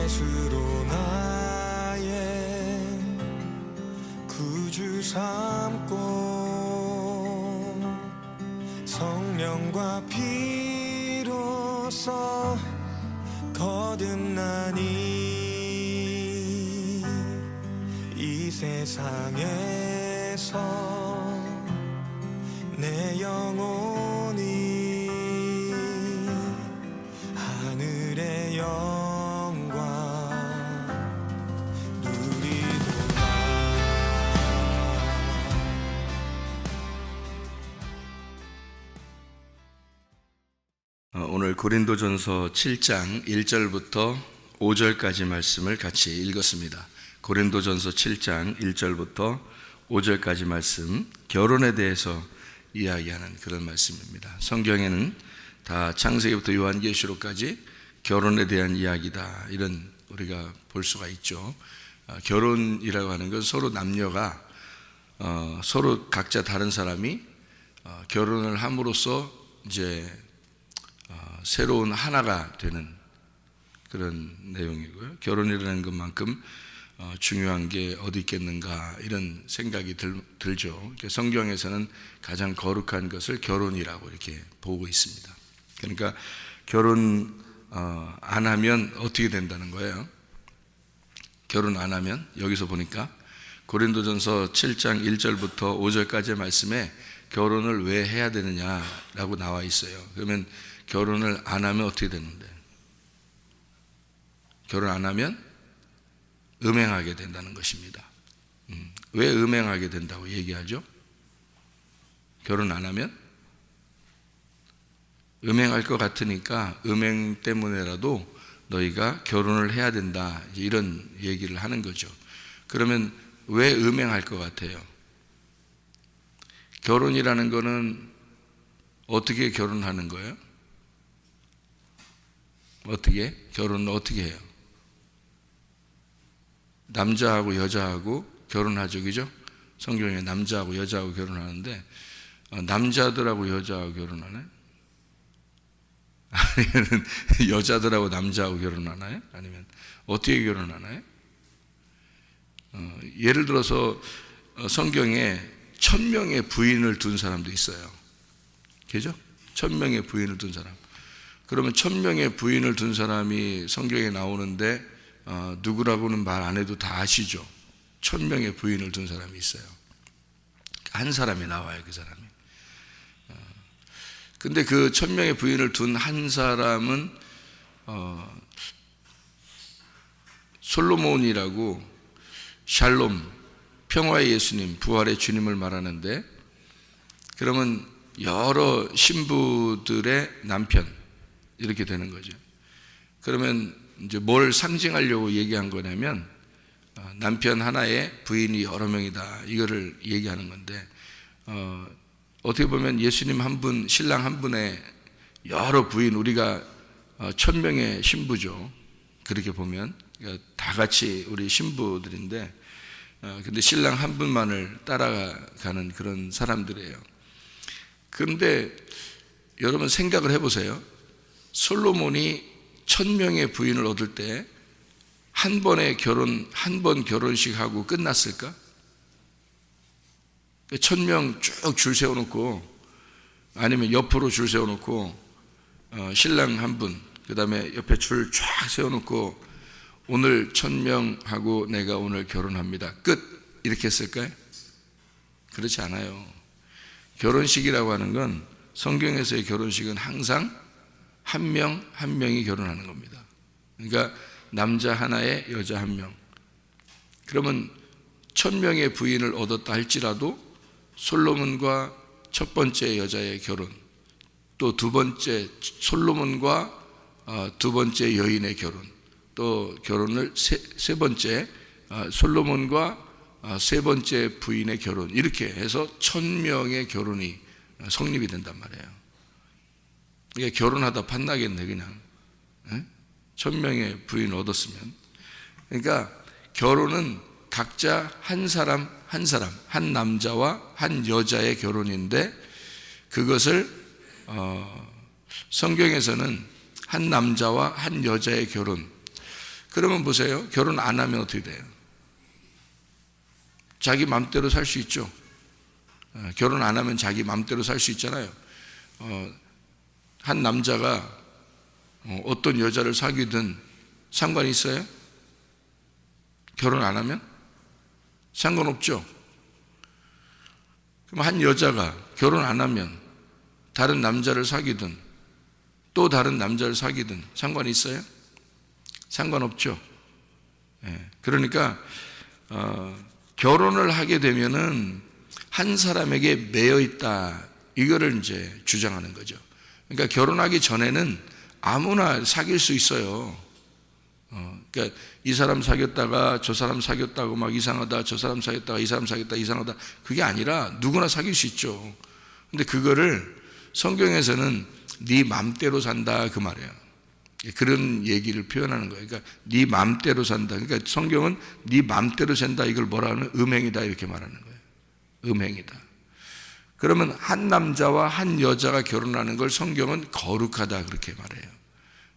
예수로 나의 구주 삼고 성령과 피로써 거듭나니 이 세상에서 내 영혼이 하늘의 영광 누리도다. 오늘 고린도전서 7장 1절부터 5절까지 말씀을 같이 읽었습니다. 고린도전서 7장 1절부터 5절까지 말씀, 결혼에 대해서 이야기하는 그런 말씀입니다. 성경에는 다 창세기부터 요한계시록까지 결혼에 대한 이야기다, 이런 우리가 볼 수가 있죠. 결혼이라고 하는 건 서로 남녀가 서로 각자 다른 사람이 결혼을 함으로써 이제 새로운 하나가 되는 그런 내용이고요. 결혼이라는 것만큼 중요한 게 어디 있겠는가, 이런 생각이 들죠. 성경에서는 가장 거룩한 것을 결혼이라고 이렇게 보고 있습니다. 그러니까 결혼 안 하면 어떻게 된다는 거예요? 결혼 안 하면, 여기서 보니까 고린도전서 7장 1절부터 5절까지의 말씀에 결혼을 왜 해야 되느냐라고 나와 있어요. 그러면 결혼을 안 하면 어떻게 되는데? 결혼 안 하면 음행하게 된다는 것입니다. 왜 음행하게 된다고 얘기하죠? 결혼 안 하면 음행할 것 같으니까 음행 때문에라도 너희가 결혼을 해야 된다, 이런 얘기를 하는 거죠. 그러면 왜 음행할 것 같아요? 결혼이라는 거는 어떻게 결혼하는 거예요? 어떻게? 결혼을 어떻게 해요? 남자하고 여자하고 결혼하죠, 그죠? 성경에 남자하고 여자하고 결혼하는데 남자들하고 여자하고 결혼하나요? 아니면 여자들하고 남자하고 결혼하나요? 아니면 어떻게 결혼하나요? 예를 들어서 성경에 1000명의 부인을 둔 사람도 있어요. 그죠? 1000명의 부인을 둔 사람. 그러면 1000명의 부인을 둔 사람이 성경에 나오는데 누구라고는 말 안 해도 다 아시죠? 1000명의 부인을 둔 사람이 있어요. 한 사람이 나와요, 그 사람이. 근데 그 1000명의 부인을 둔 한 사람은 솔로몬이라고, 샬롬, 평화의 예수님, 부활의 주님을 말하는데, 그러면 여러 신부들의 남편, 이렇게 되는 거죠. 그러면 이제 뭘 상징하려고 얘기한 거냐면 남편 하나에 부인이 여러 명이다, 이거를 얘기하는 건데, 어떻게 보면 예수님 한 분, 신랑 한 분의 여러 부인, 우리가 1000명의 신부죠. 그렇게 보면 다 같이 우리 신부들인데, 근데 신랑 한 분만을 따라가는 그런 사람들이에요. 그런데 여러분 생각을 해보세요. 솔로몬이 1000명의 부인을 얻을 때 한 번의 한 번 결혼식 하고 끝났을까? 1000명 쭉 줄 세워놓고, 아니면 옆으로 줄 세워놓고 신랑 한 분, 그 다음에 옆에 줄 쫙 세워놓고 오늘 1000명하고 내가 오늘 결혼합니다, 끝, 이렇게 했을까요? 그렇지 않아요. 결혼식이라고 하는 건, 성경에서의 결혼식은 항상 한 명 한 명이 결혼하는 겁니다. 그러니까 남자 하나에 여자 한 명. 그러면 1000명의 부인을 얻었다 할지라도 솔로몬과 첫 번째 여자의 결혼, 또 두 번째 솔로몬과 두 번째 여인의 결혼, 또 결혼을 세 번째 솔로몬과 세 번째 부인의 결혼, 이렇게 해서 1000명의 결혼이 성립이 된단 말이에요. 이게 결혼하다 판나겠네, 그냥. 1000명의 부인을 얻었으면. 그러니까 결혼은 각자 한 사람, 한 남자와 한 여자의 결혼인데, 그것을 성경에서는 한 남자와 한 여자의 결혼, 그러면 보세요. 결혼 안 하면 어떻게 돼요? 자기 맘대로 살 수 있죠. 결혼 안 하면 자기 맘대로 살 수 있잖아요. 한 남자가 어떤 여자를 사귀든 상관이 있어요? 결혼 안 하면? 상관없죠. 그럼 한 여자가 결혼 안 하면 다른 남자를 사귀든 또 다른 남자를 사귀든 상관이 있어요? 상관없죠. 그러니까 결혼을 하게 되면은 한 사람에게 매여 있다, 이거를 이제 주장하는 거죠. 그러니까 결혼하기 전에는 아무나 사귈 수 있어요. 그러니까 이 사람 사귀었다가 저 사람 사귀었다고 막 이상하다, 저 사람 사귀었다가 이 사람 사귀었다 이상하다, 그게 아니라 누구나 사귈 수 있죠. 근데 그거를 성경에서는 네 맘대로 산다, 그 말이에요. 그런 얘기를 표현하는 거예요. 그러니까 네 맘대로 산다. 그러니까 성경은 네 맘대로 산다, 이걸 뭐라 하면 음행이다, 이렇게 말하는 거예요. 음행이다. 그러면 한 남자와 한 여자가 결혼하는 걸 성경은 거룩하다, 그렇게 말해요.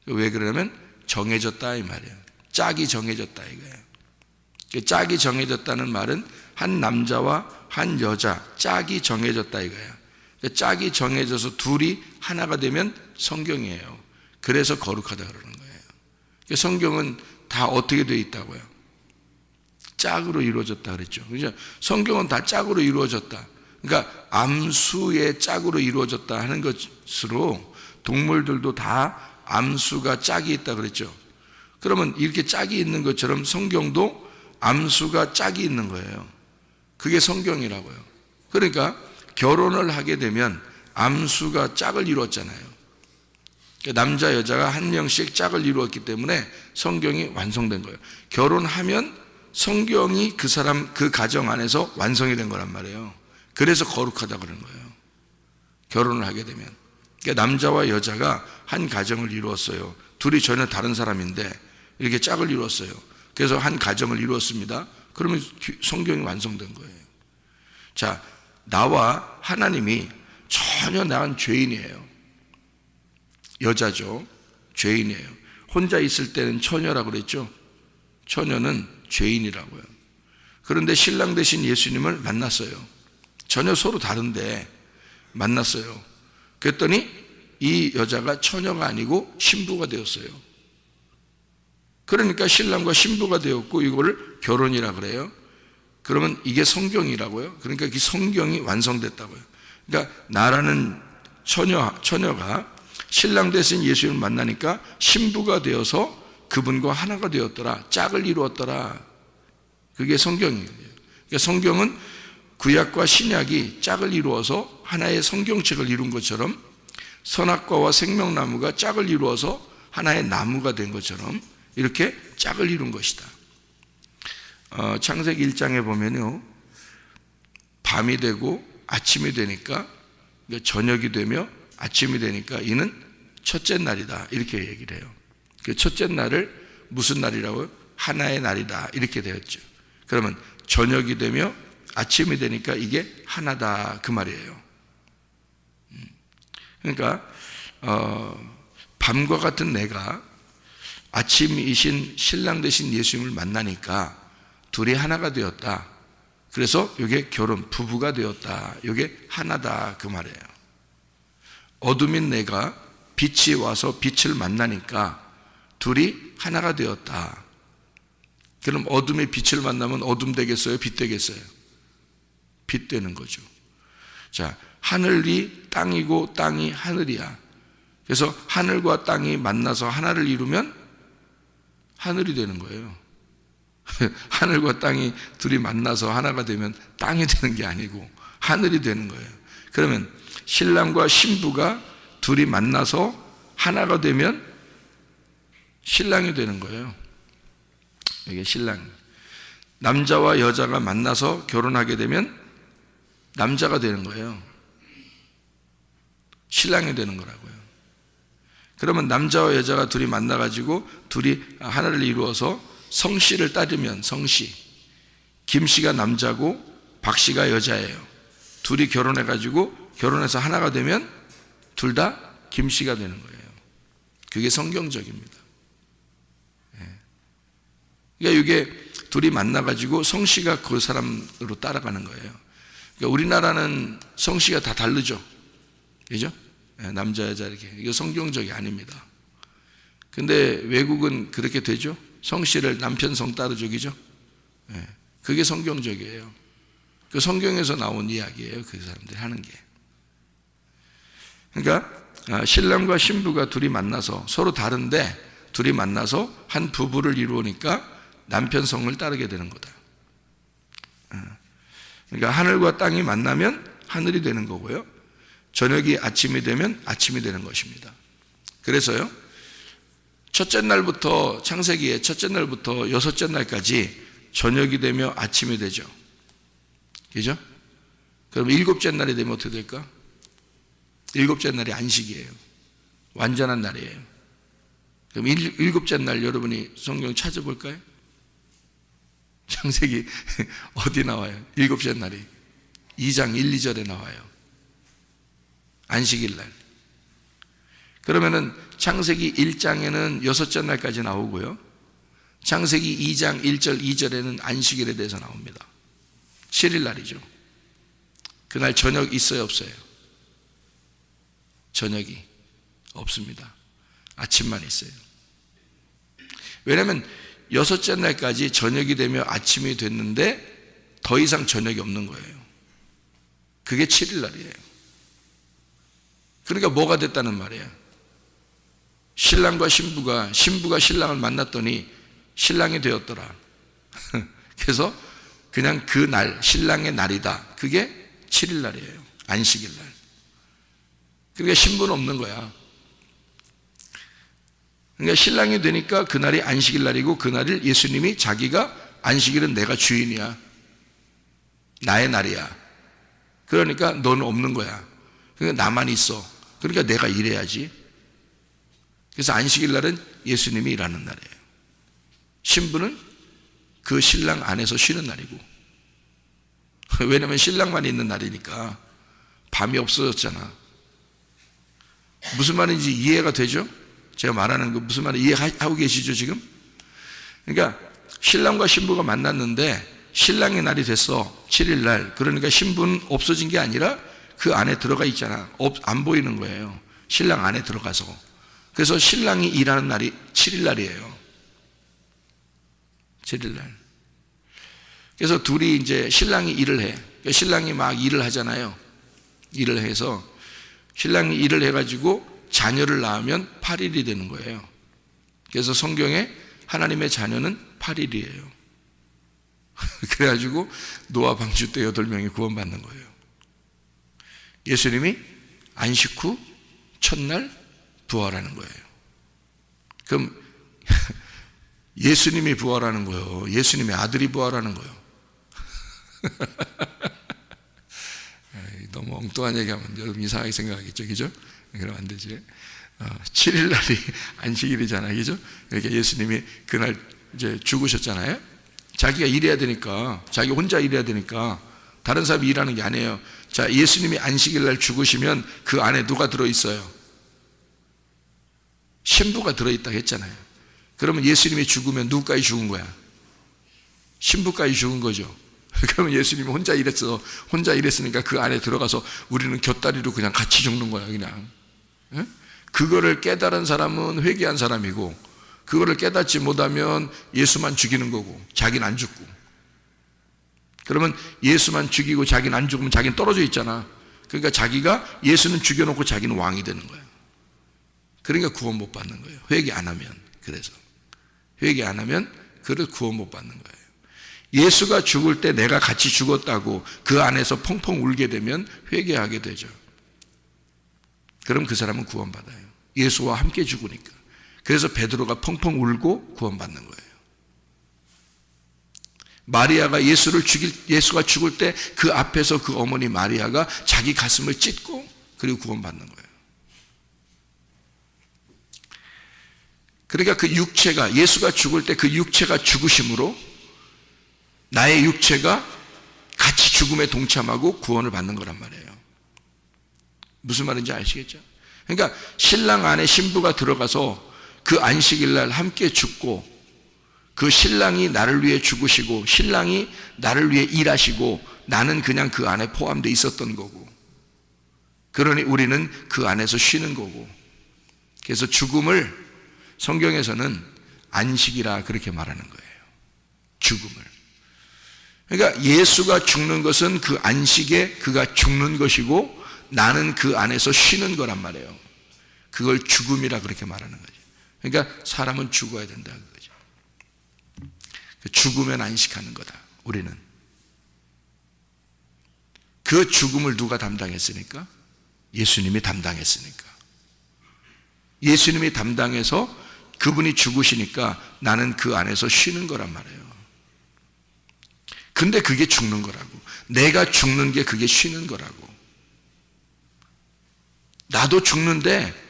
왜 그러냐면 정해졌다, 이 말이에요. 짝이 정해졌다, 이거예요. 짝이 정해졌다는 말은 한 남자와 한 여자 짝이 정해졌다, 이거예요. 짝이 정해져서 둘이 하나가 되면 성경이에요. 그래서 거룩하다 그러는 거예요. 성경은 다 어떻게 되어 있다고요? 짝으로 이루어졌다 그랬죠. 그죠? 성경은 다 짝으로 이루어졌다. 그러니까 암수의 짝으로 이루어졌다 하는 것으로 동물들도 다 암수가 짝이 있다 그랬죠. 그러면 이렇게 짝이 있는 것처럼 성경도 암수가 짝이 있는 거예요. 그게 성경이라고요. 그러니까 결혼을 하게 되면 암수가 짝을 이루었잖아요. 남자 여자가 한 명씩 짝을 이루었기 때문에 성경이 완성된 거예요. 결혼하면 성경이 그 사람 그 가정 안에서 완성이 된 거란 말이에요. 그래서 거룩하다 그러는 거예요. 결혼을 하게 되면. 그러니까 남자와 여자가 한 가정을 이루었어요. 둘이 전혀 다른 사람인데 이렇게 짝을 이루었어요. 그래서 한 가정을 이루었습니다. 그러면 성경이 완성된 거예요. 자, 나와 하나님이 전혀 나은 죄인이에요. 여자죠. 죄인이에요. 혼자 있을 때는 처녀라고 그랬죠. 처녀는 죄인이라고요. 그런데 신랑 되신 예수님을 만났어요. 전혀 서로 다른데 만났어요. 그랬더니 이 여자가 처녀가 아니고 신부가 되었어요. 그러니까 신랑과 신부가 되었고 이거를 결혼이라 그래요. 그러면 이게 성경이라고요. 그러니까 이 성경이 완성됐다고요. 그러니까 나라는 처녀가 신랑 되신 예수님을 만나니까 신부가 되어서 그분과 하나가 되었더라. 짝을 이루었더라. 그게 성경이에요. 그러니까 성경은 구약과 신약이 짝을 이루어서 하나의 성경책을 이룬 것처럼 선악과와 생명나무가 짝을 이루어서 하나의 나무가 된 것처럼 이렇게 짝을 이룬 것이다. 창세기 1장에 보면요, 밤이 되고 아침이 되니까, 저녁이 되며 아침이 되니까 이는 첫째 날이다, 이렇게 얘기를 해요. 그 첫째 날을 무슨 날이라고요? 하나의 날이다, 이렇게 되었죠. 그러면 저녁이 되며 아침이 되니까 이게 하나다, 그 말이에요. 그러니까 밤과 같은 내가 아침이신 신랑 되신 예수님을 만나니까 둘이 하나가 되었다. 그래서 이게 결혼, 부부가 되었다. 이게 하나다, 그 말이에요. 어둠인 내가 빛이 와서 빛을 만나니까 둘이 하나가 되었다. 그럼 어둠의 빛을 만나면 어둠 되겠어요? 빛 되겠어요? 빛 되는 거죠. 자, 하늘이 땅이고 땅이 하늘이야. 그래서 하늘과 땅이 만나서 하나를 이루면 하늘이 되는 거예요. 하늘과 땅이 둘이 만나서 하나가 되면 땅이 되는 게 아니고 하늘이 되는 거예요. 그러면 신랑과 신부가 둘이 만나서 하나가 되면 신랑이 되는 거예요. 이게 신랑. 남자와 여자가 만나서 결혼하게 되면 남자가 되는 거예요. 신랑이 되는 거라고요. 그러면 남자와 여자가 둘이 만나가지고 둘이 하나를 이루어서 성씨를 따르면 성씨, 김씨가 남자고 박씨가 여자예요. 둘이 결혼해가지고 결혼해서 하나가 되면 둘 다 김씨가 되는 거예요. 그게 성경적입니다. 그러니까 이게 둘이 만나가지고 성씨가 그 사람으로 따라가는 거예요. 그러니까 우리나라는 성씨가 다 다르죠. 그죠? 남자, 여자 이렇게. 이거 성경적이 아닙니다. 근데 외국은 그렇게 되죠? 성씨를 남편 성 따로 죽이죠? 그게 성경적이에요. 그 성경에서 나온 이야기예요. 그 사람들이 하는 게. 그러니까 신랑과 신부가 둘이 만나서 서로 다른데 둘이 만나서 한 부부를 이루니까 남편 성을 따르게 되는 거다. 그러니까 하늘과 땅이 만나면 하늘이 되는 거고요. 저녁이 아침이 되면 아침이 되는 것입니다. 그래서요, 첫째 날부터 창세기의 첫째 날부터 여섯째 날까지 저녁이 되며 아침이 되죠. 그죠? 그럼 일곱째 날이 되면 어떻게 될까? 일곱째 날이 안식이에요. 완전한 날이에요. 그럼 일곱째 날 여러분이 성경 찾아볼까요? 창세기 어디 나와요? 일곱째 날이 2장 1, 2절에 나와요. 안식일 날. 그러면은 창세기 1장에는 여섯째 날까지 나오고요. 창세기 2장 1절 2절에는 안식일에 대해서 나옵니다. 7일 날이죠. 그날 저녁 있어요, 없어요? 저녁이 없습니다. 아침만 있어요. 왜냐하면 여섯째 날까지 저녁이 되며 아침이 됐는데 더 이상 저녁이 없는 거예요. 그게 7일 날이에요. 그러니까 뭐가 됐다는 말이에요? 신랑과 신부가 신랑을 만났더니 신랑이 되었더라. 그래서 그냥 그 날, 신랑의 날이다. 그게 7일 날이에요. 안식일 날. 그러니까 신부는 없는 거야. 그러니까 신랑이 되니까 그날이 안식일 날이고 그날을 예수님이 자기가 안식일은 내가 주인이야. 나의 날이야. 그러니까 너는 없는 거야. 그러니까 나만 있어. 그러니까 내가 일해야지. 그래서 안식일 날은 예수님이 일하는 날이에요. 신부는 그 신랑 안에서 쉬는 날이고. 왜냐하면 신랑만 있는 날이니까. 밤이 없어졌잖아. 무슨 말인지 이해가 되죠? 제가 말하는 거 무슨 말인지 이해하고 계시죠 지금? 그러니까 신랑과 신부가 만났는데 신랑의 날이 됐어. 7일 날. 그러니까 신부는 없어진 게 아니라 그 안에 들어가 있잖아. 안 보이는 거예요. 신랑 안에 들어가서. 그래서 신랑이 일하는 날이 7일 날이에요. 7일 날. 그래서 둘이 이제 신랑이 일을 해. 그러니까 신랑이 막 일을 하잖아요. 일을 해서 신랑이 일을 해가지고 자녀를 낳으면 8일이 되는 거예요. 그래서 성경에 하나님의 자녀는 8일이에요. 그래가지고 노아 방주 때 8명이 구원받는 거예요. 예수님이 안식 후 첫날 부활하는 거예요. 그럼 예수님이 부활하는 거예요. 예수님의 아들이 부활하는 거예요. 너무 엉뚱한 얘기하면 여러분 이상하게 생각하겠죠, 그죠? 그러면 안 되지. 7일 날이 안식일이잖아요, 그죠? 그러니까 예수님이 그날 이제 죽으셨잖아요. 자기가 일해야 되니까, 자기 혼자 일해야 되니까 다른 사람이 일하는 게 아니에요. 자, 예수님이 안식일 날 죽으시면 그 안에 누가 들어있어요? 신부가 들어있다고 했잖아요. 그러면 예수님이 죽으면 누구까지 죽은 거야? 신부까지 죽은 거죠. 그러면 예수님이 혼자 일했으니까 그 안에 들어가서 우리는 곁다리로 그냥 같이 죽는 거야, 그냥. 그거를 깨달은 사람은 회개한 사람이고, 그거를 깨닫지 못하면 예수만 죽이는 거고, 자기는 안 죽고. 그러면 예수만 죽이고 자기는 안 죽으면 자기는 떨어져 있잖아. 그러니까 자기가 예수는 죽여놓고 자기는 왕이 되는 거야. 그러니까 구원 못 받는 거예요. 회개 안 하면. 그래서 회개 안 하면 그래서 구원 못 받는 거예요. 예수가 죽을 때 내가 같이 죽었다고 그 안에서 펑펑 울게 되면 회개하게 되죠. 그럼 그 사람은 구원받아요. 예수와 함께 죽으니까. 그래서 베드로가 펑펑 울고 구원받는 거예요. 마리아가 예수가 죽을 때 그 앞에서 그 어머니 마리아가 자기 가슴을 찢고 그리고 구원받는 거예요. 그러니까 그 육체가, 예수가 죽을 때 그 육체가 죽으심으로 나의 육체가 같이 죽음에 동참하고 구원을 받는 거란 말이에요. 무슨 말인지 아시겠죠? 그러니까 신랑 안에 신부가 들어가서 그 안식일 날 함께 죽고 그 신랑이 나를 위해 죽으시고 신랑이 나를 위해 일하시고 나는 그냥 그 안에 포함되어 있었던 거고, 그러니 우리는 그 안에서 쉬는 거고, 그래서 죽음을 성경에서는 안식이라 그렇게 말하는 거예요. 죽음을. 그러니까 예수가 죽는 것은 그 안식에 그가 죽는 것이고 나는 그 안에서 쉬는 거란 말이에요. 그걸 죽음이라 그렇게 말하는 거죠. 그러니까 사람은 죽어야 된다 그거죠. 죽으면 안식하는 거다. 우리는 그 죽음을 누가 담당했으니까? 예수님이 담당했으니까. 예수님이 담당해서 그분이 죽으시니까 나는 그 안에서 쉬는 거란 말이에요. 근데 그게 죽는 거라고. 내가 죽는 게 그게 쉬는 거라고. 나도 죽는데,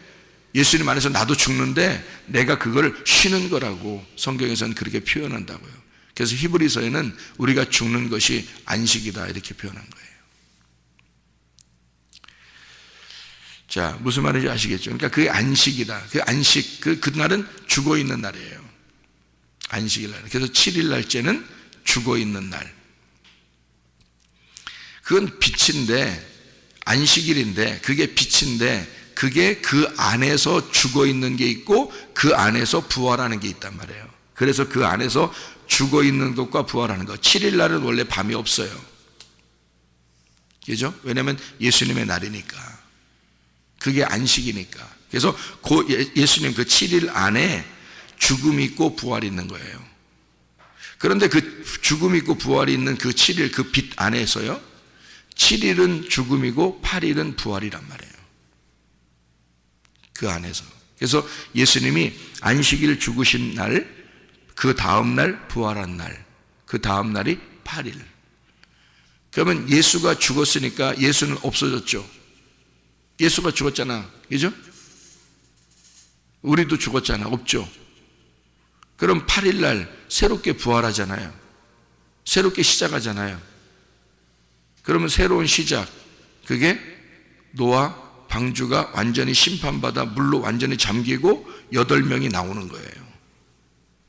예수님 안에서 나도 죽는데 내가 그걸 쉬는 거라고 성경에서는 그렇게 표현한다고요. 그래서 히브리서에는 우리가 죽는 것이 안식이다 이렇게 표현한 거예요. 자, 무슨 말인지 아시겠죠? 그러니까 그게 안식이다. 그 안식, 그날은 죽어 있는 날이에요. 안식일 날. 그래서 7일 날째는 죽어 있는 날. 그건 빛인데, 안식일인데, 그게 빛인데, 그게 그 안에서 죽어 있는 게 있고, 그 안에서 부활하는 게 있단 말이에요. 그래서 그 안에서 죽어 있는 것과 부활하는 것. 7일 날은 원래 밤이 없어요. 그죠? 왜냐하면 예수님의 날이니까. 그게 안식이니까. 그래서 예수님 그 7일 안에 죽음이 있고 부활이 있는 거예요. 그런데 그 죽음이 있고 부활이 있는 그 7일 그 빛 안에서요, 7일은 죽음이고 8일은 부활이란 말이에요. 그 안에서. 그래서 예수님이 안식일 죽으신 날, 그 다음 날 부활한 날, 그 다음 날이 8일. 그러면 예수가 죽었으니까 예수는 없어졌죠. 예수가 죽었잖아. 그죠? 우리도 죽었잖아. 없죠? 그럼 8일 날 새롭게 부활하잖아요. 새롭게 시작하잖아요. 그러면 새로운 시작. 그게 노아 방주가 완전히 심판받아 물로 완전히 잠기고 8명이 나오는 거예요.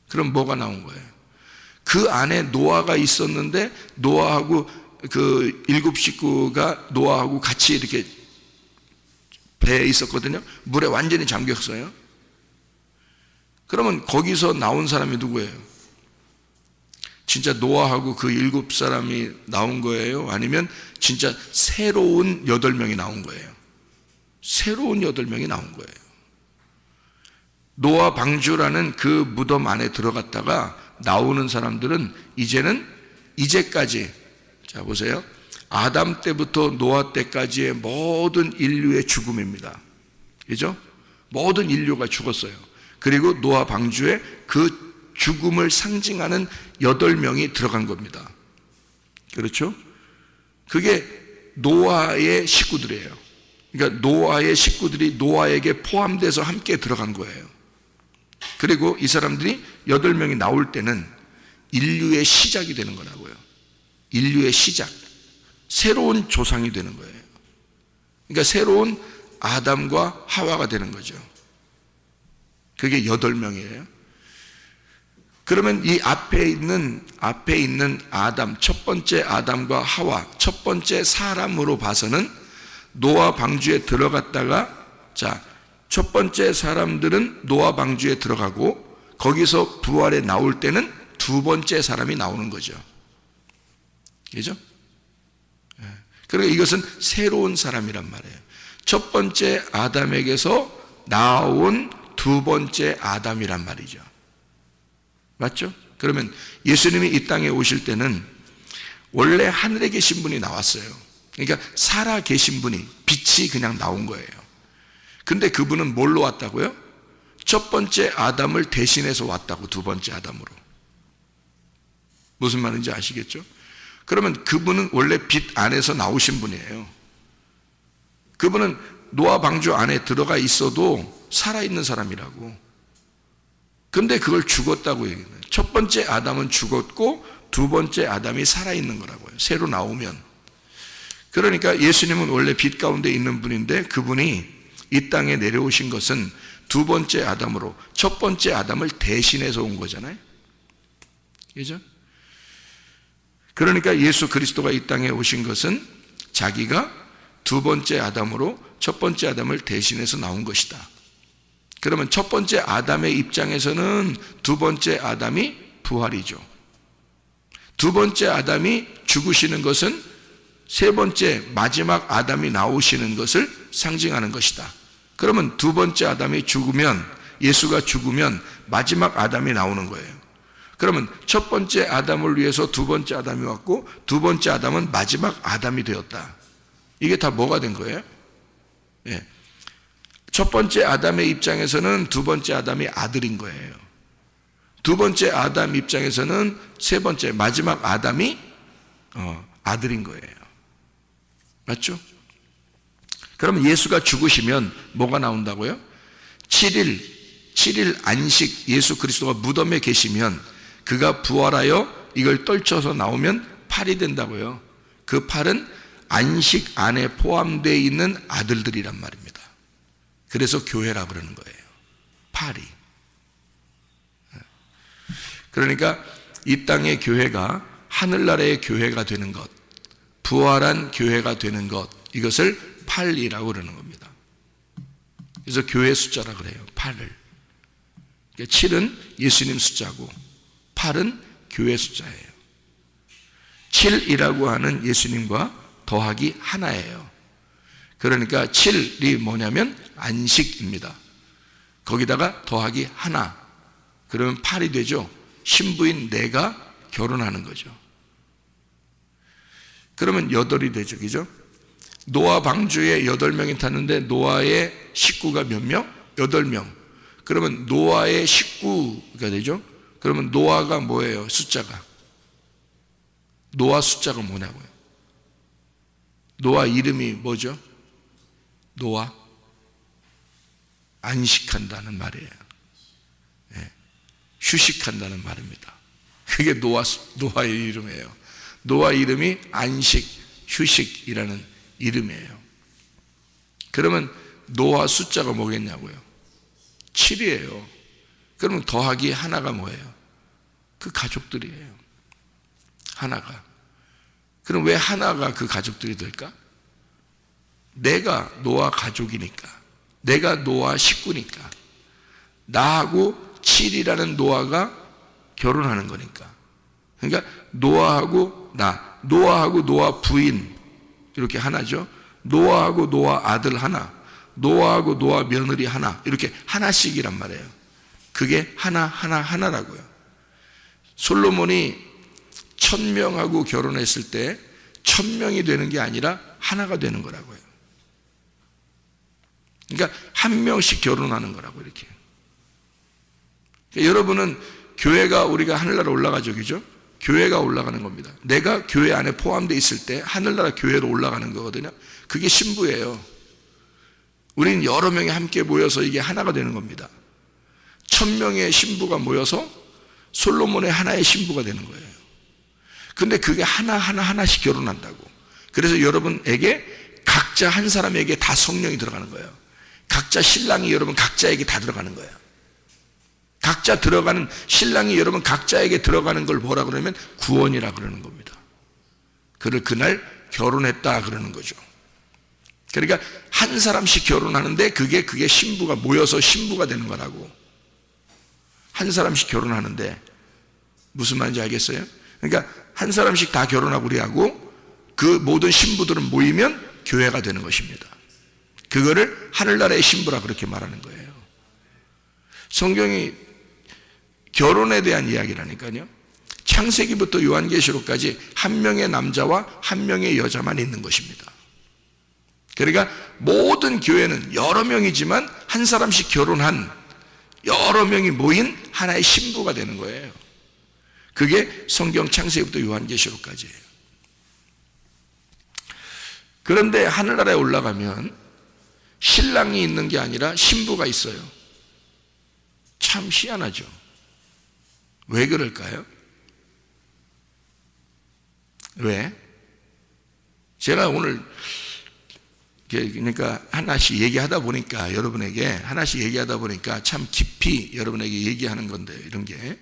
그럼 뭐가 나온 거예요? 그 안에 노아가 있었는데 노아하고 그 7 식구가 노아하고 같이 이렇게 배에 있었거든요. 물에 완전히 잠겼어요. 그러면 거기서 나온 사람이 누구예요? 진짜 노아하고 그 7사람이 나온 거예요? 아니면 진짜 새로운 8명이 나온 거예요? 새로운 8명이 나온 거예요. 노아 방주라는 그 무덤 안에 들어갔다가 나오는 사람들은 이제까지, 자 보세요. 아담 때부터 노아 때까지의 모든 인류의 죽음입니다. 그죠? 모든 인류가 죽었어요. 그리고 노아 방주에 그 죽음을 상징하는 8명이 들어간 겁니다. 그렇죠? 그게 노아의 식구들이에요. 그러니까 노아의 식구들이 노아에게 포함돼서 함께 들어간 거예요. 그리고 이 사람들이 8명이 나올 때는 인류의 시작이 되는 거라고요. 인류의 시작. 새로운 조상이 되는 거예요. 그러니까 새로운 아담과 하와가 되는 거죠. 그게 8명이에요. 그러면 이 앞에 있는 아담, 첫 번째 아담과 하와, 첫 번째 사람으로 봐서는 노아 방주에 들어갔다가, 자, 첫 번째 사람들은 노아 방주에 들어가고 거기서 부활에 나올 때는 두 번째 사람이 나오는 거죠. 그죠? 그러니까 이것은 새로운 사람이란 말이에요. 첫 번째 아담에게서 나온 두 번째 아담이란 말이죠. 맞죠? 그러면 예수님이 이 땅에 오실 때는 원래 하늘에 계신 분이 나왔어요. 그러니까 살아 계신 분이, 빛이 그냥 나온 거예요. 근데 그분은 뭘로 왔다고요? 첫 번째 아담을 대신해서 왔다고. 두 번째 아담으로. 무슨 말인지 아시겠죠? 그러면 그분은 원래 빛 안에서 나오신 분이에요. 그분은 노아 방주 안에 들어가 있어도 살아있는 사람이라고. 근데 그걸 죽었다고 얘기해요. 첫 번째 아담은 죽었고 두 번째 아담이 살아있는 거라고요. 새로 나오면. 그러니까 예수님은 원래 빛 가운데 있는 분인데 그분이 이 땅에 내려오신 것은 두 번째 아담으로 첫 번째 아담을 대신해서 온 거잖아요. 그죠? 그러니까 예수 그리스도가 이 땅에 오신 것은 자기가 두 번째 아담으로 첫 번째 아담을 대신해서 나온 것이다. 그러면 첫 번째 아담의 입장에서는 두 번째 아담이 부활이죠. 두 번째 아담이 죽으시는 것은 세 번째 마지막 아담이 나오시는 것을 상징하는 것이다. 그러면 두 번째 아담이 죽으면, 예수가 죽으면 마지막 아담이 나오는 거예요. 그러면 첫 번째 아담을 위해서 두 번째 아담이 왔고 두 번째 아담은 마지막 아담이 되었다. 이게 다 뭐가 된 거예요? 예. 첫 번째 아담의 입장에서는 두 번째 아담이 아들인 거예요. 두 번째 아담 입장에서는 세 번째 마지막 아담이 아들인 거예요. 맞죠? 그러면 예수가 죽으시면 뭐가 나온다고요? 7일 안식, 예수 그리스도가 무덤에 계시면 그가 부활하여 이걸 떨쳐서 나오면 8이 된다고요. 그 8은 안식 안에 포함되어 있는 아들들이란 말입니다. 그래서 교회라 그러는 거예요. 8이. 그러니까 이 땅의 교회가 하늘나라의 교회가 되는 것, 부활한 교회가 되는 것, 이것을 8이라고 그러는 겁니다. 그래서 교회 숫자라 그래요. 8을. 7은 예수님 숫자고 8은 교회 숫자예요. 7이라고 하는 예수님과 더하기 하나예요. 그러니까 7이 뭐냐면 안식입니다. 거기다가 더하기 하나, 그러면 8이 되죠. 신부인 내가 결혼하는 거죠. 그러면 8이 되죠. 그죠? 노아 방주에 8명이 탔는데 노아의 식구가 몇 명? 8명. 그러면 노아의 식구가 되죠. 그러면 노아가 뭐예요? 숫자가. 노아 숫자가 뭐냐고요? 노아 이름이 뭐죠? 노아. 안식한다는 말이에요. 네. 휴식한다는 말입니다. 그게 노아의 이름이에요. 노아 이름이 안식, 휴식이라는 이름이에요. 그러면 노아 숫자가 뭐겠냐고요? 7이에요. 그러면 더하기 하나가 뭐예요? 그 가족들이에요. 하나가. 그럼 왜 하나가 그 가족들이 될까? 내가 노아 가족이니까, 내가 노아 식구니까, 나하고 7이라는 노아가 결혼하는 거니까. 그러니까 노아하고 나, 노아하고 노아 부인 이렇게 하나죠. 노아하고 노아 아들 하나, 노아하고 노아 며느리 하나, 이렇게 하나씩이란 말이에요. 그게 하나라고요. 솔로몬이 1000명하고 결혼했을 때 1000명이 되는 게 아니라 하나가 되는 거라고요. 그러니까 한 명씩 결혼하는 거라고 이렇게. 그러니까 여러분은 교회가 우리가 하늘나라 올라가죠, 그죠? 교회가 올라가는 겁니다. 내가 교회 안에 포함되어 있을 때 하늘나라 교회로 올라가는 거거든요. 그게 신부예요. 우리는 여러 명이 함께 모여서 이게 하나가 되는 겁니다. 1000명의 신부가 모여서 솔로몬의 하나의 신부가 되는 거예요. 근데 그게 하나씩 결혼한다고. 그래서 여러분에게 각자 한 사람에게 다 성령이 들어가는 거예요. 각자 신랑이 여러분 각자에게 다 들어가는 거예요. 각자 들어가는 신랑이 여러분 각자에게 들어가는 걸 뭐라 그러면 구원이라 그러는 겁니다. 그를 그날 결혼했다 그러는 거죠. 그러니까 한 사람씩 결혼하는데 그게 신부가 모여서 신부가 되는 거라고. 한 사람씩 결혼하는데 무슨 말인지 알겠어요? 그러니까 한 사람씩 다 결혼하고 우리하고 그 모든 신부들은 모이면 교회가 되는 것입니다. 그거를 하늘나라의 신부라 그렇게 말하는 거예요. 성경이 결혼에 대한 이야기라니까요. 창세기부터 요한계시록까지 한 명의 남자와 한 명의 여자만 있는 것입니다. 그러니까 모든 교회는 여러 명이지만 한 사람씩 결혼한 여러 명이 모인 하나의 신부가 되는 거예요. 그게 성경 창세기부터 요한계시록까지예요. 그런데 하늘나라에 올라가면 신랑이 있는 게 아니라 신부가 있어요. 참 희한하죠. 왜 그럴까요? 왜? 제가 오늘 그러니까 하나씩 얘기하다 보니까 여러분에게 하나씩 얘기하다 보니까 참 깊이 여러분에게 얘기하는 건데 이런 게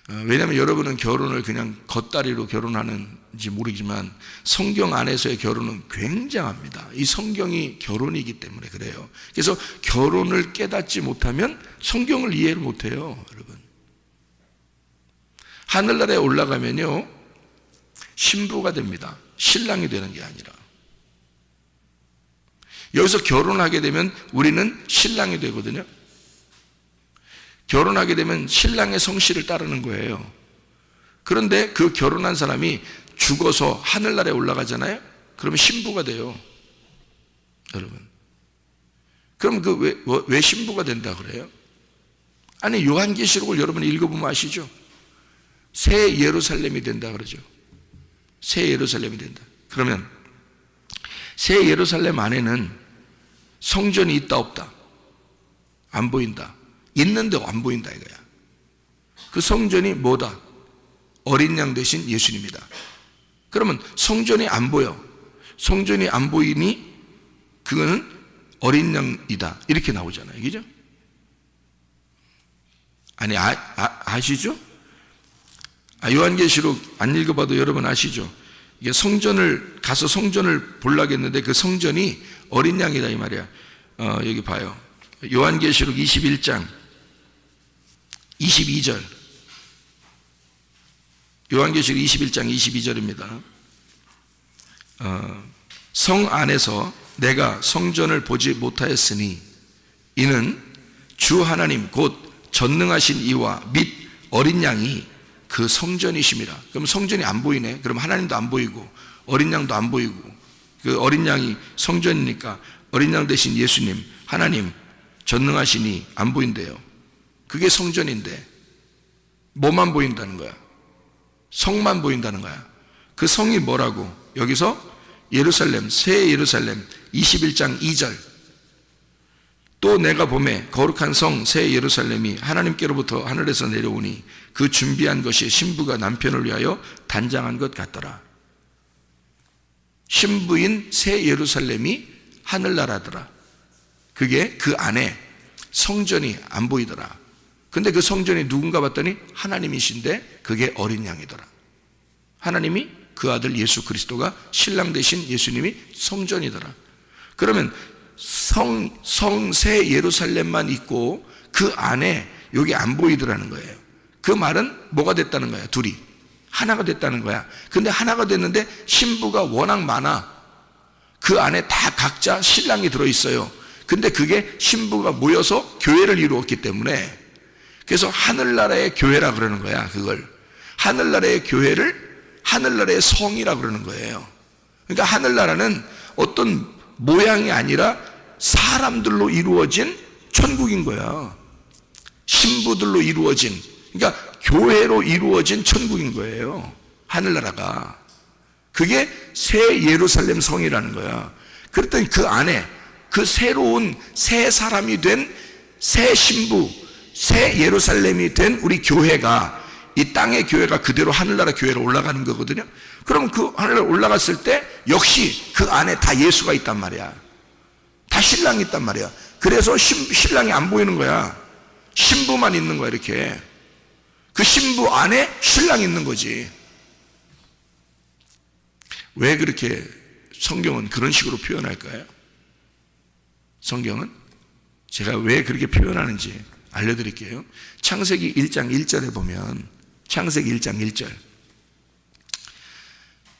왜냐하면 여러분은 결혼을 그냥 겉다리로 결혼하는지 모르지만 성경 안에서의 결혼은 굉장합니다. 이 성경이 결혼이기 때문에 그래요. 그래서 결혼을 깨닫지 못하면 성경을 이해를 못해요, 여러분. 하늘나라에 올라가면요, 신부가 됩니다. 신랑이 되는 게 아니라. 여기서 결혼하게 되면 우리는 신랑이 되거든요. 결혼하게 되면 신랑의 성씨를 따르는 거예요. 그런데 그 결혼한 사람이 죽어서 하늘나라에 올라가잖아요. 그러면 신부가 돼요, 여러분. 그럼 왜 신부가 된다 그래요? 아니, 요한계시록을 여러분이 읽어보면 아시죠? 새 예루살렘이 된다 그러죠. 새 예루살렘이 된다. 그러면 새 예루살렘 안에는 성전이 있다 없다? 안 보인다. 있는데 안 보인다 이거야. 그 성전이 뭐다? 어린 양 대신 예수님이다. 그러면 성전이 안 보여. 성전이 안 보이니 그거는 어린 양이다. 이렇게 나오잖아요. 그죠? 아니, 아시죠? 요한계시록 안 읽어봐도 여러분 아시죠? 이게 성전을 가서 성전을 보려겠는데 그 성전이 어린 양이다 이 말이야. 여기 봐요. 요한계시록 21장 22절. 요한계시록 21장 22절입니다. 성 안에서 내가 성전을 보지 못하였으니 이는 주 하나님 곧 전능하신 이와 및 어린 양이 그 성전이심이라. 그럼 성전이 안 보이네. 그럼 하나님도 안 보이고 어린 양도 안 보이고, 그 어린 양이 성전이니까 어린 양 대신 예수님, 하나님 전능하시니 안 보인대요. 그게 성전인데 뭐만 보인다는 거야? 성만 보인다는 거야. 그 성이 뭐라고? 여기서 예루살렘, 새 예루살렘 21장 2절. 또 내가 보매 거룩한 성 새 예루살렘이 하나님께로부터 하늘에서 내려오니 그 준비한 것이 신부가 남편을 위하여 단장한 것 같더라. 신부인 새 예루살렘이 하늘나라더라. 그게 그 안에 성전이 안 보이더라. 근데 그 성전이 누군가 봤더니 하나님이신데 그게 어린 양이더라. 하나님이 그 아들 예수 그리스도가 신랑 되신 예수님이 성전이더라. 그러면 성새 예루살렘만 있고 그 안에 여기 안 보이더라는 거예요. 그 말은 뭐가 됐다는 거야? 둘이 하나가 됐다는 거야. 근데 하나가 됐는데 신부가 워낙 많아. 그 안에 다 각자 신랑이 들어있어요. 근데 그게 신부가 모여서 교회를 이루었기 때문에, 그래서 하늘나라의 교회라 그러는 거야. 그걸 하늘나라의 교회를 하늘나라의 성이라 그러는 거예요. 그러니까 하늘나라는 어떤 모양이 아니라 사람들로 이루어진 천국인 거야. 신부들로 이루어진, 그러니까 교회로 이루어진 천국인 거예요, 하늘나라가. 그게 새 예루살렘 성이라는 거야. 그랬더니 그 안에 그 새로운 새 사람이 된 새 신부, 새 예루살렘이 된 우리 교회가, 이 땅의 교회가 그대로 하늘나라 교회로 올라가는 거거든요. 그럼 그 하늘에 올라갔을 때 역시 그 안에 다 예수가 있단 말이야. 다 신랑이 있단 말이야. 그래서 신랑이 안 보이는 거야. 신부만 있는 거야, 이렇게. 그 신부 안에 신랑이 있는 거지. 왜 그렇게 성경은 그런 식으로 표현할까요? 성경은 제가 왜 그렇게 표현하는지 알려드릴게요. 창세기 1장 1절에 보면, 창세기 1장 1절,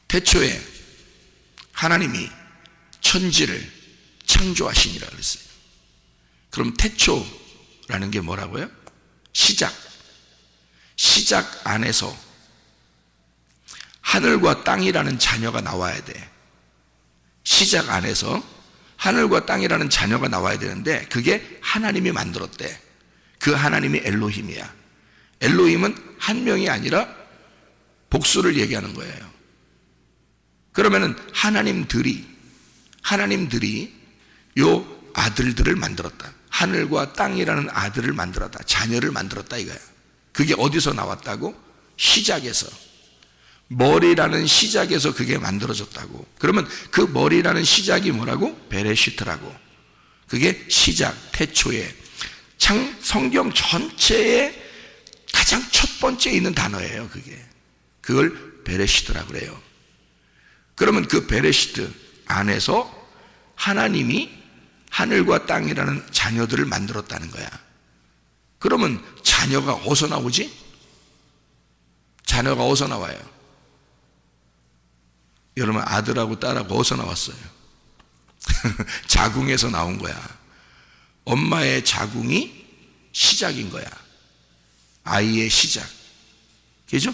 태초에 하나님이 천지를 창조하시니라 그랬어요. 그럼 태초라는 게 뭐라고요? 시작 안에서 하늘과 땅이라는 자녀가 나와야 돼. 시작 안에서 하늘과 땅이라는 자녀가 나와야 되는데 그게 하나님이 만들었대. 그 하나님이 엘로힘이야. 엘로힘은 한 명이 아니라 복수를 얘기하는 거예요. 그러면은 하나님들이 요 아들들을 만들었다. 하늘과 땅이라는 아들을 만들었다. 자녀를 만들었다 이거야. 그게 어디서 나왔다고? 시작에서. 머리라는 시작에서 그게 만들어졌다고. 그러면 그 머리라는 시작이 뭐라고? 베레시트라고. 그게 시작, 태초에. 성경 전체에 가장 첫 번째 있는 단어예요. 그걸 베레시트라고 그래요. 그러면 그 베레시트 안에서 하나님이 하늘과 땅이라는 자녀들을 만들었다는 거야. 그러면 자녀가 어디서 나오지? 자녀가 어디서 나와요? 여러분, 아들하고 딸하고 어디서 나왔어요? 자궁에서 나온 거야. 엄마의 자궁이 시작인 거야. 아이의 시작. 그죠?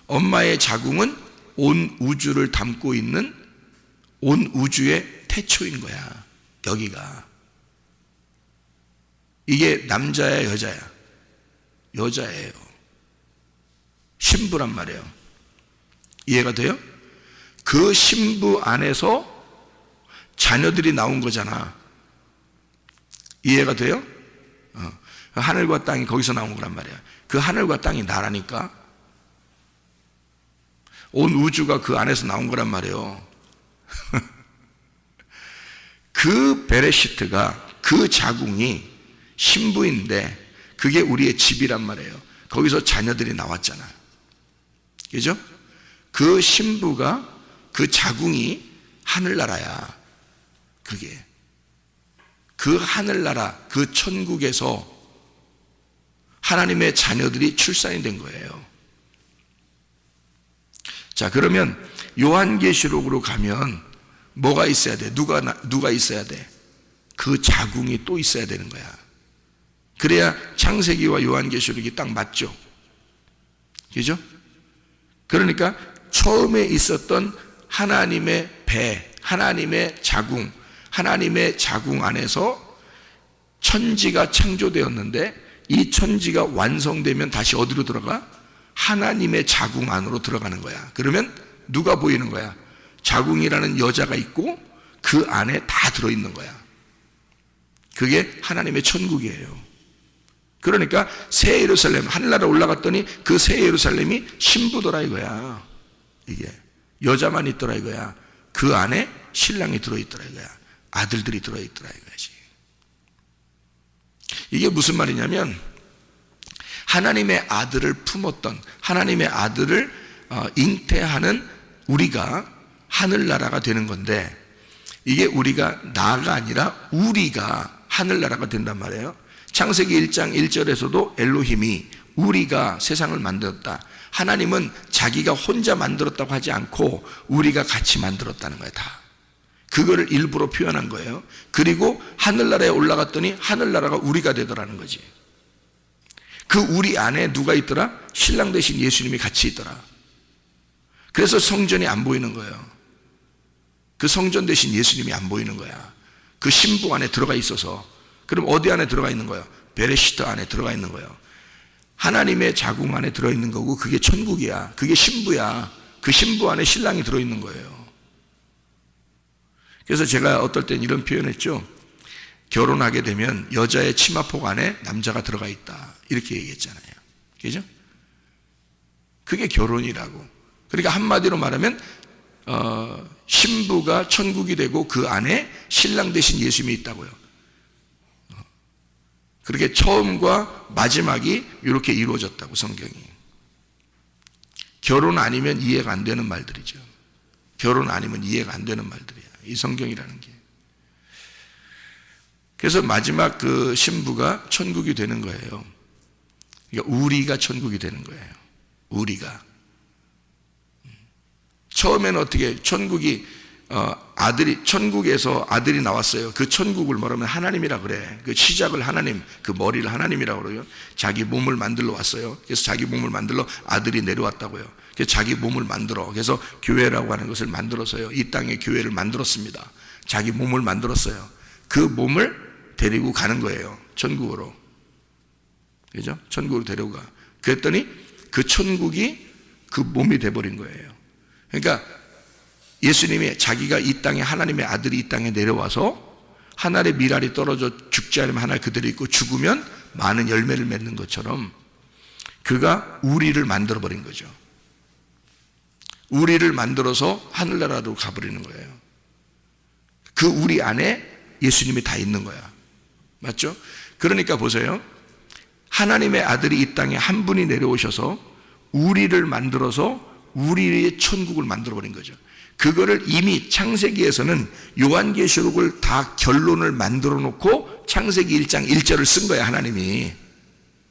엄마의 자궁은 온 우주를 담고 있는 온 우주의 태초인 거야. 여기가. 이게 남자야, 여자야? 여자예요. 신부란 말이에요. 이해가 돼요? 그 신부 안에서 자녀들이 나온 거잖아. 이해가 돼요? 하늘과 땅이 거기서 나온 거란 말이야. 그 하늘과 땅이 나라니까. 온 우주가 그 안에서 나온 거란 말이에요. 그 베레시트가, 그 자궁이 신부인데 그게 우리의 집이란 말이에요. 거기서 자녀들이 나왔잖아. 그죠? 그 신부가, 그 자궁이 하늘나라야. 그게 그 하늘나라, 그 천국에서 하나님의 자녀들이 출산이 된 거예요. 자, 그러면 요한계시록으로 가면 뭐가 있어야 돼? 누가 있어야 돼? 그 자궁이 또 있어야 되는 거야. 그래야 창세기와 요한계시록이 딱 맞죠. 그죠? 그러니까 처음에 있었던 하나님의 배, 하나님의 자궁, 하나님의 자궁 안에서 천지가 창조되었는데 이 천지가 완성되면 다시 어디로 들어가? 하나님의 자궁 안으로 들어가는 거야. 그러면 누가 보이는 거야? 자궁이라는 여자가 있고 그 안에 다 들어있는 거야. 그게 하나님의 천국이에요. 그러니까 새 예루살렘, 하늘나라 올라갔더니 그 새 예루살렘이 신부더라 이거야. 이게 여자만 있더라 이거야. 그 안에 신랑이 들어있더라 이거야. 아들들이 들어있더라 이거지. 이게 무슨 말이냐면 하나님의 아들을 품었던, 하나님의 아들을 잉태하는 우리가 하늘나라가 되는 건데, 이게 우리가 나가 아니라 우리가 하늘나라가 된단 말이에요. 창세기 1장 1절에서도 엘로힘이 우리가 세상을 만들었다. 하나님은 자기가 혼자 만들었다고 하지 않고 우리가 같이 만들었다는 거예요. 다 그거를 일부러 표현한 거예요. 그리고 하늘나라에 올라갔더니 하늘나라가 우리가 되더라는 거지. 그 우리 안에 누가 있더라? 신랑 대신 예수님이 같이 있더라. 그래서 성전이 안 보이는 거예요. 그 성전 대신 예수님이 안 보이는 거야. 그 신부 안에 들어가 있어서. 그럼 어디 안에 들어가 있는 거예요? 베레시트 안에 들어가 있는 거예요. 하나님의 자궁 안에 들어있는 거고 그게 천국이야. 그게 신부야. 그 신부 안에 신랑이 들어있는 거예요. 그래서 제가 어떨 땐 이런 표현했죠. 결혼하게 되면 여자의 치마폭 안에 남자가 들어가 있다. 이렇게 얘기했잖아요. 그죠? 그게 결혼이라고. 그러니까 한마디로 말하면 신부가 천국이 되고 그 안에 신랑 대신 예수님이 있다고요. 그렇게 처음과 마지막이 이렇게 이루어졌다고 성경이. 결혼 아니면 이해가 안 되는 말들이죠. 결혼 아니면 이해가 안 되는 말들이야. 이 성경이라는 게. 그래서 마지막 그 신부가 천국이 되는 거예요. 그러니까 우리가 천국이 되는 거예요. 우리가. 처음에는 어떻게 천국이 천국에서 아들이 나왔어요. 그 천국을 뭐라면 하나님이라 그래. 그 시작을 하나님, 그 머리를 하나님이라고 그래요. 자기 몸을 만들러 왔어요. 그래서 자기 몸을 만들러 아들이 내려왔다고요. 그래서 자기 몸을 만들어. 그래서 교회라고 하는 것을 만들어서요. 이 땅에 교회를 만들었습니다. 자기 몸을 만들었어요. 그 몸을 데리고 가는 거예요. 천국으로. 그죠? 천국으로 데리고 가. 그랬더니 그 천국이 그 몸이 돼버린 거예요. 그러니까 예수님이 자기가 이 땅에 하나님의 아들이 이 땅에 내려와서 하늘의 미랄이 떨어져 죽지 않으면 하늘 그대로 있고 죽으면 많은 열매를 맺는 것처럼 그가 우리를 만들어버린 거죠. 우리를 만들어서 하늘나라로 가버리는 거예요. 그 우리 안에 예수님이 다 있는 거야. 맞죠? 그러니까 보세요. 하나님의 아들이 이 땅에 한 분이 내려오셔서 우리를 만들어서 우리의 천국을 만들어버린 거죠. 그거를 이미 창세기에서는 요한계시록을 다 결론을 만들어 놓고 창세기 1장 1절을 쓴 거야, 하나님이.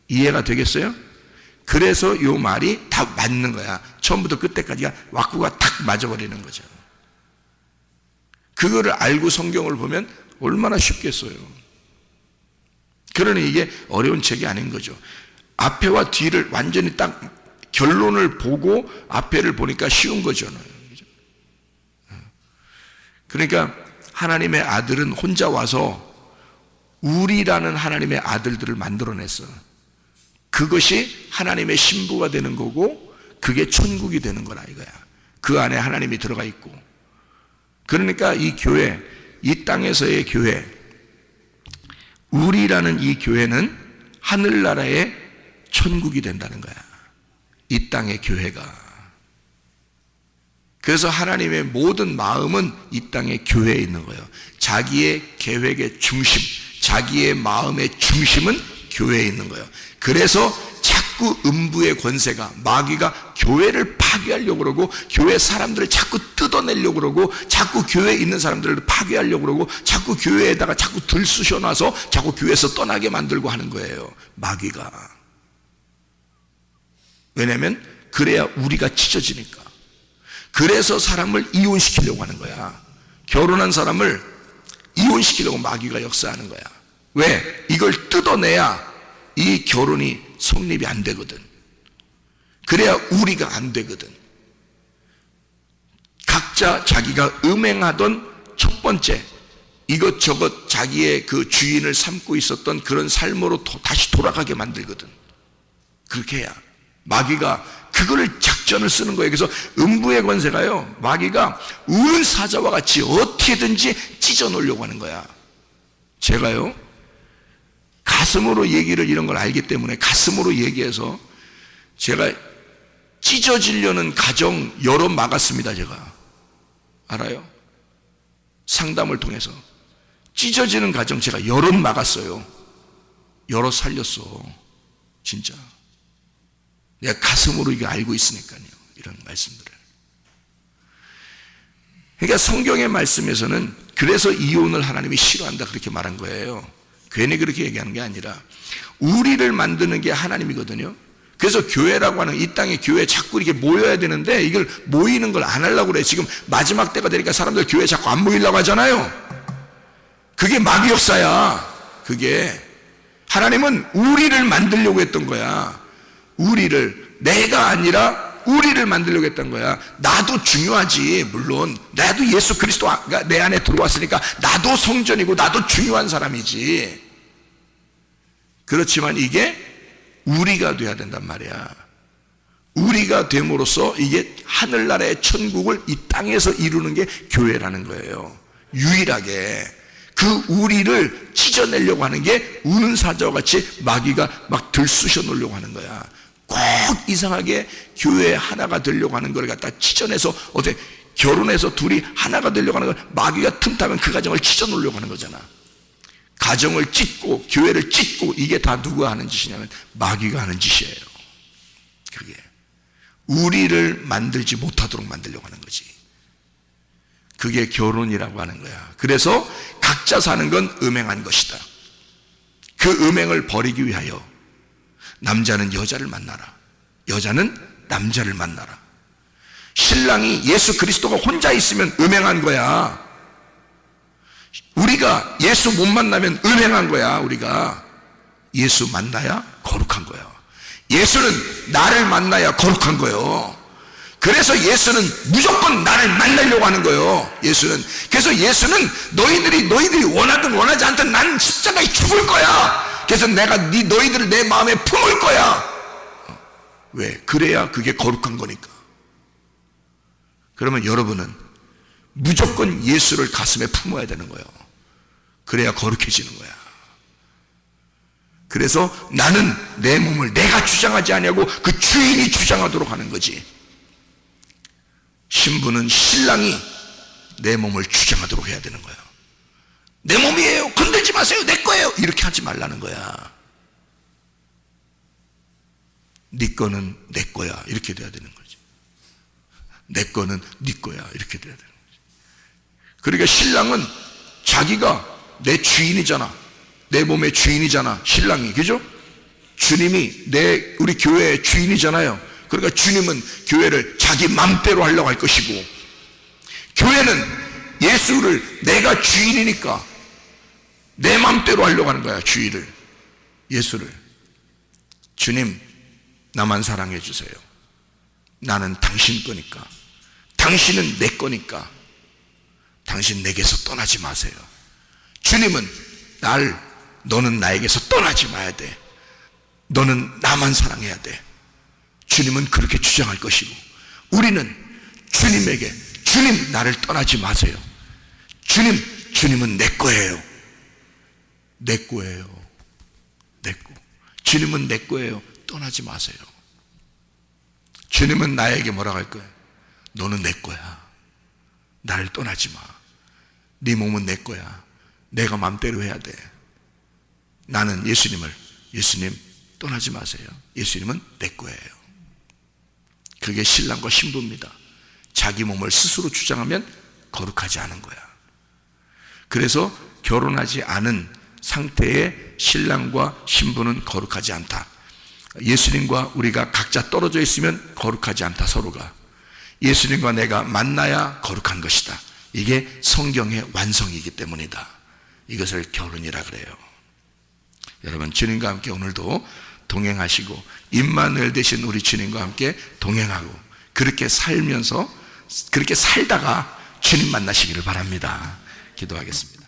이해가 되겠어요? 그래서 요 말이 다 맞는 거야. 처음부터 끝까지가 왁구가 탁 맞아버리는 거죠. 그거를 알고 성경을 보면 얼마나 쉽겠어요. 그러니 이게 어려운 책이 아닌 거죠. 앞에와 뒤를 완전히 딱 결론을 보고 앞에를 보니까 쉬운 거죠. 그러니까 하나님의 아들은 혼자 와서 우리라는 하나님의 아들들을 만들어냈어. 그것이 하나님의 신부가 되는 거고 그게 천국이 되는 거라 이거야. 그 안에 하나님이 들어가 있고. 그러니까 이 교회, 이 땅에서의 교회, 우리라는 이 교회는 하늘나라의 천국이 된다는 거야. 이 땅의 교회가. 그래서 하나님의 모든 마음은 이 땅의 교회에 있는 거예요. 자기의 계획의 중심, 자기의 마음의 중심은 교회에 있는 거예요. 그래서 자꾸 음부의 권세가, 마귀가 교회를 파괴하려고 그러고 교회 사람들을 자꾸 뜯어내려고 그러고 자꾸 교회에 있는 사람들을 파괴하려고 그러고 자꾸 교회에다가 자꾸 들쑤셔놔서 자꾸 교회에서 떠나게 만들고 하는 거예요, 마귀가. 왜냐하면 그래야 우리가 찢어지니까. 그래서 사람을 이혼시키려고 하는 거야. 결혼한 사람을 이혼시키려고 마귀가 역사하는 거야. 왜? 이걸 뜯어내야 이 결혼이 성립이 안 되거든. 그래야 우리가 안 되거든. 각자 자기가 음행하던 첫 번째 이것저것 자기의 그 주인을 삼고 있었던 그런 삶으로 다시 돌아가게 만들거든. 그렇게 해야 마귀가 그거를 작전을 쓰는 거예요. 그래서 음부의 권세가요, 마귀가 우는 사자와 같이 어떻게든지 찢어 놓으려고 하는 거야. 제가요 가슴으로 얘기를 이런 걸 알기 때문에 가슴으로 얘기해서 제가 찢어지려는 가정 여러 막았습니다. 제가 알아요? 상담을 통해서 찢어지는 가정 제가 여러 막았어요. 여러 살렸어. 진짜 내가 가슴으로 이게 알고 있으니까요, 이런 말씀들을. 그러니까 성경의 말씀에서는 그래서 이혼을 하나님이 싫어한다 그렇게 말한 거예요. 괜히 그렇게 얘기하는 게 아니라 우리를 만드는 게 하나님이거든요. 그래서 교회라고 하는 이 땅의 교회에 자꾸 이렇게 모여야 되는데 이걸 모이는 걸 안 하려고 그래. 지금 마지막 때가 되니까 사람들 교회에 자꾸 안 모이려고 하잖아요. 그게 마귀 역사야. 그게 하나님은 우리를 만들려고 했던 거야. 우리를, 내가 아니라 우리를 만들려고 했던 거야. 나도 중요하지. 물론 나도 예수 그리스도가 내 안에 들어왔으니까 나도 성전이고 나도 중요한 사람이지. 그렇지만 이게 우리가 돼야 된단 말이야. 우리가 됨으로써 이게 하늘나라의 천국을 이 땅에서 이루는 게 교회라는 거예요. 유일하게 그 우리를 찢어내려고 하는 게 우는 사자와 같이 마귀가 막 들쑤셔 놓으려고 하는 거야. 꼭 이상하게 교회 하나가 되려고 하는 걸 갖다 찢어내서 어떻게 결혼해서 둘이 하나가 되려고 하는 걸 마귀가 틈타면 그 가정을 찢어 놓으려고 하는 거잖아. 가정을 찢고 교회를 찢고 이게 다 누가 하는 짓이냐면 마귀가 하는 짓이에요. 그게 우리를 만들지 못하도록 만들려고 하는 거지. 그게 결혼이라고 하는 거야. 그래서 각자 사는 건 음행한 것이다. 그 음행을 버리기 위하여 남자는 여자를 만나라, 여자는 남자를 만나라. 신랑이 예수 그리스도가 혼자 있으면 음행한 거야. 우리가 예수 못 만나면 음행한 거야. 우리가 예수 만나야 거룩한 거야. 예수는 나를 만나야 거룩한 거예요. 그래서 예수는 무조건 나를 만나려고 하는 거예요. 예수는. 그래서 예수는 너희들이 원하든 원하지 않든 난 십자가에 죽을 거야. 그래서 내가 너희들을 내 마음에 품을 거야. 왜? 그래야 그게 거룩한 거니까. 그러면 여러분은 무조건 예수를 가슴에 품어야 되는 거예요. 그래야 거룩해지는 거야. 그래서 나는 내 몸을 내가 주장하지 아니하고 그 주인이 주장하도록 하는 거지. 신부는 신랑이 내 몸을 주장하도록 해야 되는 거야. 내 몸이에요. 건들지 마세요. 내 거예요. 이렇게 하지 말라는 거야. 네 거는 내 거야. 이렇게 돼야 되는 거지. 내 거는 네 거야. 이렇게 돼야 되는 거지. 그러니까 신랑은 자기가 내 주인이잖아. 내 몸의 주인이잖아. 신랑이. 그죠? 주님이 우리 교회의 주인이잖아요. 그러니까 주님은 교회를 자기 맘대로 하려고 할 것이고, 교회는 예수를 내가 주인이니까 내 맘대로 하려고 하는 거야. 주인을, 예수를. 주님, 나만 사랑해 주세요. 나는 당신 거니까. 당신은 내 거니까 당신 내게서 떠나지 마세요. 주님은 너는 나에게서 떠나지 마야 돼. 너는 나만 사랑해야 돼. 주님은 그렇게 주장할 것이고, 우리는 주님에게, 주님 나를 떠나지 마세요. 주님은 내 거예요. 내 거예요. 내 거. 주님은 내 거예요. 떠나지 마세요. 주님은 나에게 뭐라고 할 거예요? 너는 내 거야. 나를 떠나지 마. 네 몸은 내 거야. 내가 맘대로 해야 돼. 나는 예수님 떠나지 마세요. 예수님은 내 거예요. 그게 신랑과 신부입니다. 자기 몸을 스스로 주장하면 거룩하지 않은 거야. 그래서 결혼하지 않은 상태의 신랑과 신부는 거룩하지 않다. 예수님과 우리가 각자 떨어져 있으면 거룩하지 않다. 서로가. 예수님과 내가 만나야 거룩한 것이다. 이게 성경의 완성이기 때문이다. 이것을 결혼이라 그래요. 여러분, 주님과 함께 오늘도 동행하시고, 임마누엘 되신 우리 주님과 함께 동행하고, 그렇게 살다가 주님 만나시기를 바랍니다. 기도하겠습니다.